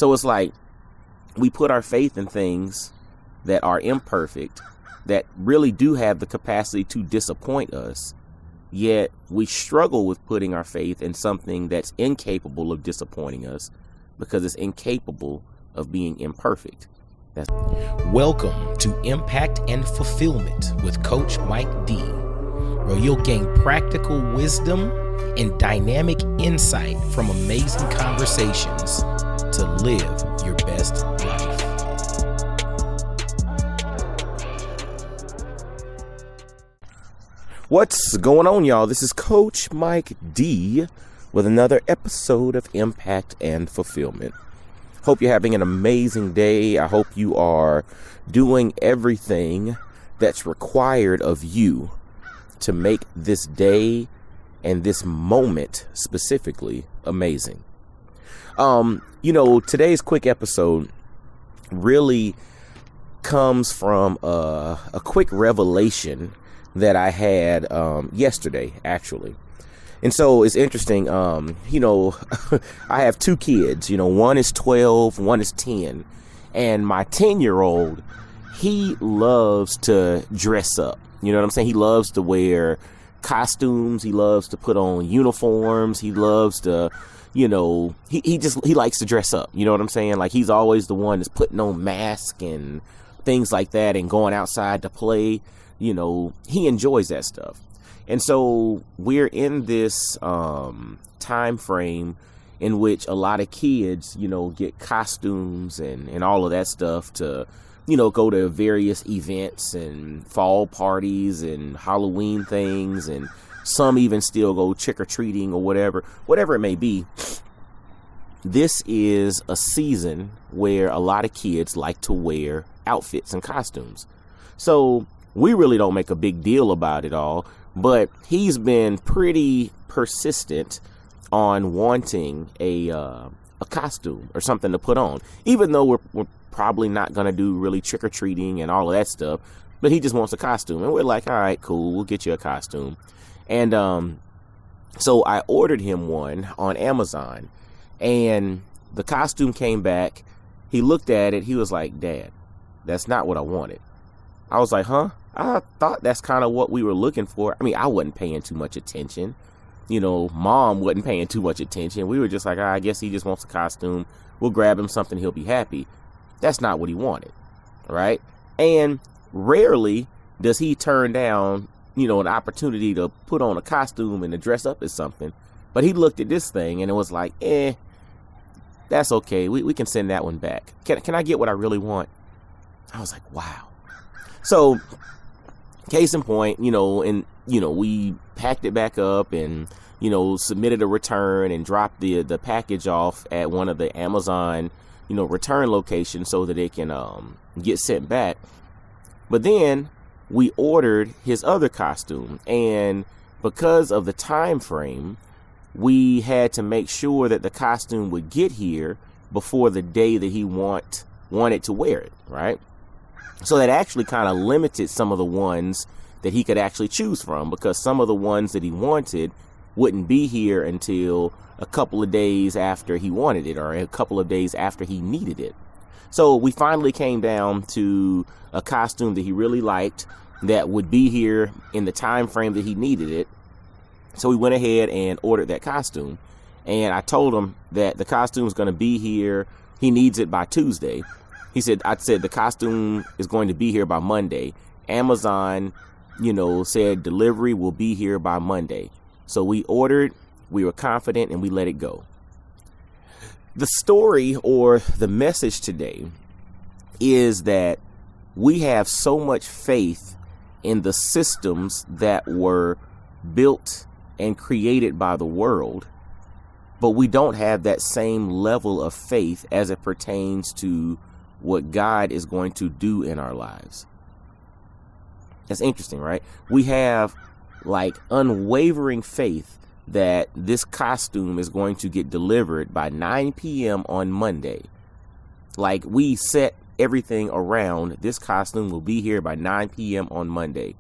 So it's like we put our faith in things that are imperfect, that really do have the capacity to disappoint us, yet we struggle with putting our faith in something that's incapable of disappointing us because it's incapable of being imperfect. Welcome to Impact and Fulfillment with Coach Mike D, where you'll gain practical wisdom and dynamic insight from amazing conversations to live your best life. What's going on, y'all? This is Coach Mike D with another episode of Impact and Fulfillment. Hope you're having an amazing day. I hope you are doing everything that's required of you to make this day and this moment specifically amazing. Today's quick episode really comes from a quick revelation that I had yesterday, actually. And so it's interesting, I have two kids, one is 12, one is 10. And my 10-year-old, he loves to dress up. You know what I'm saying? He loves to wear costumes. He loves to put on uniforms. He loves to, he likes to dress up. You know what I'm saying? Like, he's always the one that's putting on masks and things like that and going outside to play. He enjoys that stuff. And so we're in this time frame in which a lot of kids, get costumes and all of that stuff to, go to various events and fall parties and Halloween things. And some even still go trick-or-treating or whatever it may be. This is a season where a lot of kids like to wear outfits and costumes. So we really don't make a big deal about it all. But he's been pretty persistent on wanting a costume or something to put on, even though we're probably not going to do really trick-or-treating and all of that stuff. But he just wants a costume. And we're like, all right, cool, we'll get you a costume. And so I ordered him one on Amazon. And the costume came back. He looked at it. He was like, Dad, that's not what I wanted. I was like, huh? I thought that's kind of what we were looking for. I mean, I wasn't paying too much attention. Mom wasn't paying too much attention. We were just like, I guess he just wants a costume. We'll grab him something. He'll be happy. That's not what he wanted. Right. And rarely does he turn down, an opportunity to put on a costume and to dress up as something. But he looked at this thing and it was like, that's okay. We can send that one back. Can I get what I really want? I was like, wow. So case in point, we packed it back up and, submitted a return and dropped the package off at one of the Amazon, return locations so that it can get sent back. But then we ordered his other costume. And because of the time frame, we had to make sure that the costume would get here before the day that he wanted to wear it. Right. So that actually kind of limited some of the ones that he could actually choose from, because some of the ones that he wanted wouldn't be here until a couple of days after he wanted it or a couple of days after he needed it. So we finally came down to a costume that he really liked that would be here in the time frame that he needed it. So we went ahead and ordered that costume. And I told him that the costume is going to be here. He needs it by Tuesday. I said the costume is going to be here by Monday. Amazon, said delivery will be here by Monday. So we ordered, we were confident, and we let it go. The story or the message today is that we have so much faith in the systems that were built and created by the world, but we don't have that same level of faith as it pertains to what God is going to do in our lives. That's interesting, right? We have unwavering faith that this costume is going to get delivered by 9 p.m. on Monday. Like, we set everything around this costume will be here by 9 p.m. on Monday.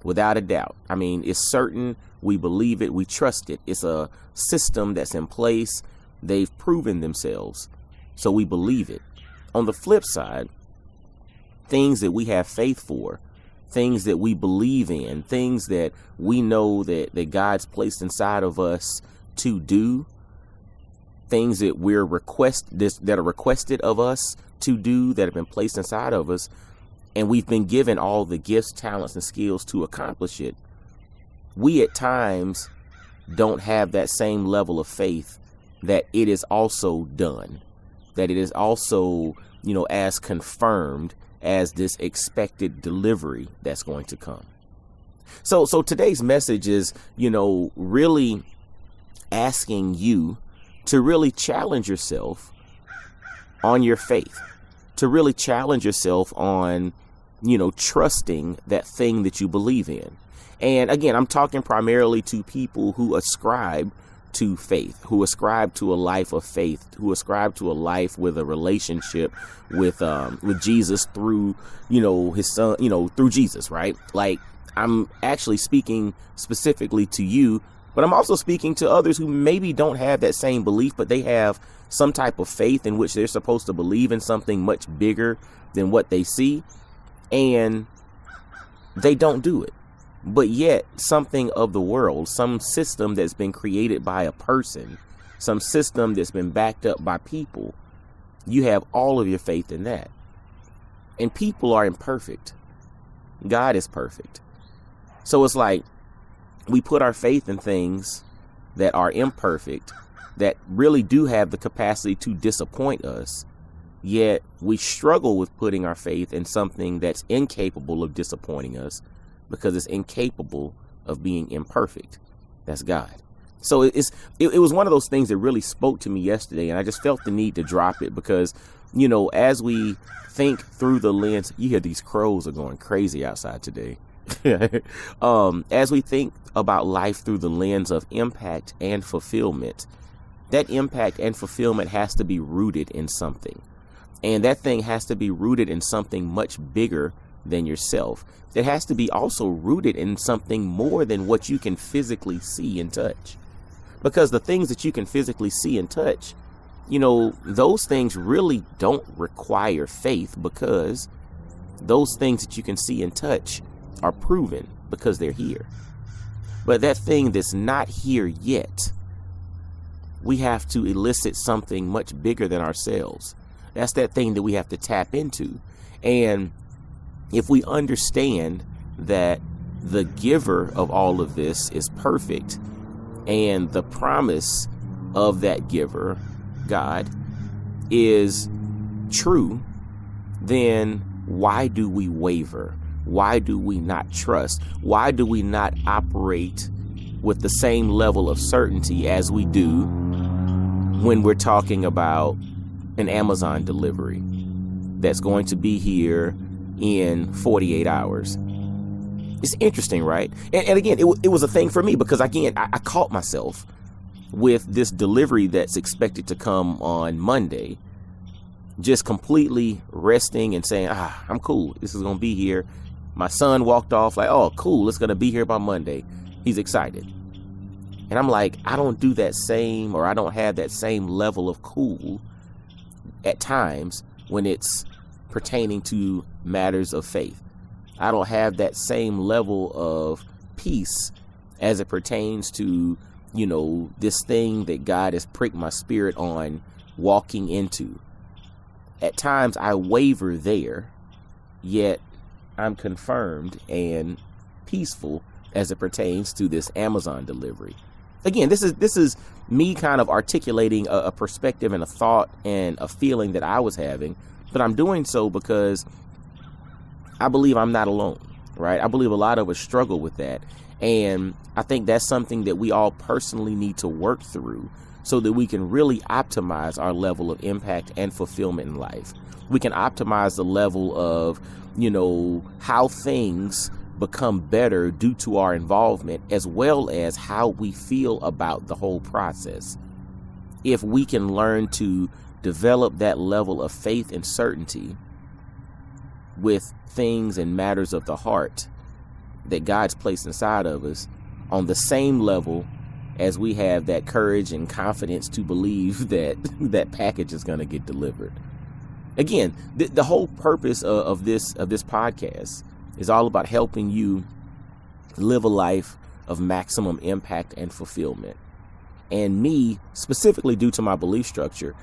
Without a doubt. I mean, it's certain. We believe it. We trust it. It's a system that's in place. They've proven themselves. so we believe it. On the flip side, things that we have faith for, things that we believe in, things that we know that God's placed inside of us to do, things that that are requested of us to do, that have been placed inside of us, and we've been given all the gifts, talents, and skills to accomplish it. We at times don't have that same level of faith that it is also done, that it is also, as confirmed as this expected delivery that's going to come. So today's message is, really asking you to really challenge yourself on your faith, to really challenge yourself on, trusting that thing that you believe in. And again, I'm talking primarily to people who ascribe to faith, who ascribe to a life of faith, who ascribe to a life with a relationship with Jesus through, his son, through Jesus, right? Like, I'm actually speaking specifically to you, but I'm also speaking to others who maybe don't have that same belief, but they have some type of faith in which they're supposed to believe in something much bigger than what they see, and they don't do it. But yet something of the world, some system that's been created by a person, some system that's been backed up by people, you have all of your faith in that. And people are imperfect. God is perfect. So it's like we put our faith in things that are imperfect, that really do have the capacity to disappoint us, yet we struggle with putting our faith in something that's incapable of disappointing us, because it's incapable of being imperfect. That's God. So it was one of those things that really spoke to me yesterday, and I just felt the need to drop it because, as we think through the lens, you hear these crows are going crazy outside today. As we think about life through the lens of impact and fulfillment, that impact and fulfillment has to be rooted in something. And that thing has to be rooted in something much bigger than yourself. It has to be also rooted in something more than what you can physically see and touch. Because the things that you can physically see and touch, those things really don't require faith, because those things that you can see and touch are proven because they're here. But that thing that's not here yet, we have to elicit something much bigger than ourselves. That's that thing that we have to tap into. And if we understand that the giver of all of this is perfect, and the promise of that giver, God, is true, then why do we waver? Why do we not trust? Why do we not operate with the same level of certainty as we do when we're talking about an Amazon delivery that's going to be here in 48 hours? It's interesting, right? And again, it was a thing for me because, again, I caught myself with this delivery that's expected to come on Monday, just completely resting and saying, I'm cool. This is going to be here. My son walked off like, oh, cool. It's going to be here by Monday. He's excited. And I'm like, I don't do that same, or I don't have that same level of cool at times when it's pertaining to matters of faith. I don't have that same level of peace as it pertains to, this thing that God has pricked my spirit on walking into. At times I waver there, yet I'm confirmed and peaceful as it pertains to this Amazon delivery. Again, this is me kind of articulating a perspective and a thought and a feeling that I was having, but I'm doing so because I believe I'm not alone, right? I believe a lot of us struggle with that. And I think that's something that we all personally need to work through so that we can really optimize our level of impact and fulfillment in life. We can optimize the level of, how things become better due to our involvement, as well as how we feel about the whole process. If we can learn to develop that level of faith and certainty with things and matters of the heart that God's placed inside of us on the same level as we have that courage and confidence to believe that that package is going to get delivered. Again, the whole purpose of this podcast is all about helping you live a life of maximum impact and fulfillment. And me, specifically due to my belief structure,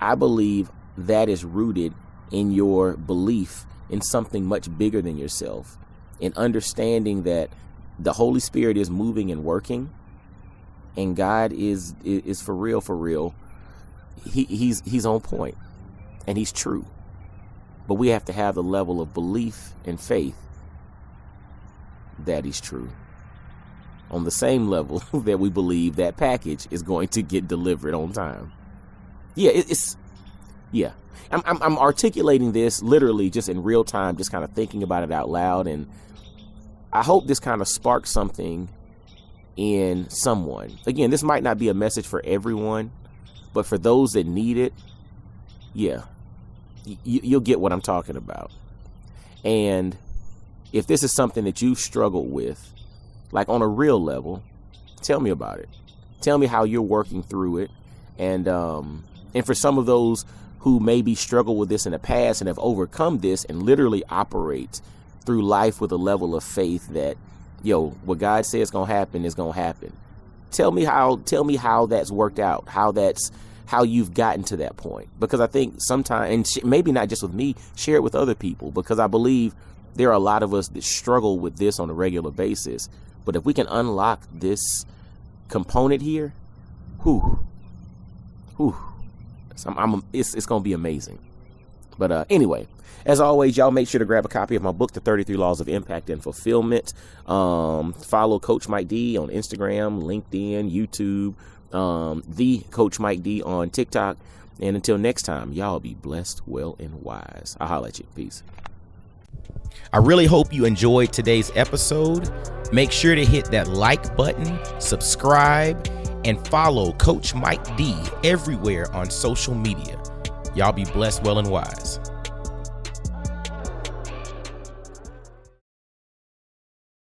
I believe that is rooted in your belief in something much bigger than yourself, in understanding that the Holy Spirit is moving and working, and God is for real. He's on point, and he's true. But we have to have the level of belief and faith that he's true, on the same level that we believe that package is going to get delivered on time. I'm articulating this literally just in real time, just kind of thinking about it out loud. And I hope this kind of sparks something in someone. Again, this might not be a message for everyone, but for those that need it, you'll get what I'm talking about. And if this is something that you've struggled with, like on a real level, tell me about it. Tell me how you're working through it. And for some of those who maybe struggled with this in the past and have overcome this and literally operate through life with a level of faith that, what God says is going to happen is going to happen. Tell me how that's worked out, how you've gotten to that point. Because I think sometimes, and maybe not just with me, share it with other people, because I believe there are a lot of us that struggle with this on a regular basis. But if we can unlock this component here, it's going to be amazing. But anyway, as always, y'all make sure to grab a copy of my book, The 33 Laws of Impact and Fulfillment. Follow Coach Mike D on Instagram, LinkedIn, YouTube, the Coach Mike D on TikTok. And until next time, y'all be blessed, well, and wise. I'll holler at you. Peace. I really hope you enjoyed today's episode. Make sure to hit that like button, subscribe, and follow Coach Mike D everywhere on social media. Y'all be blessed, well, and wise.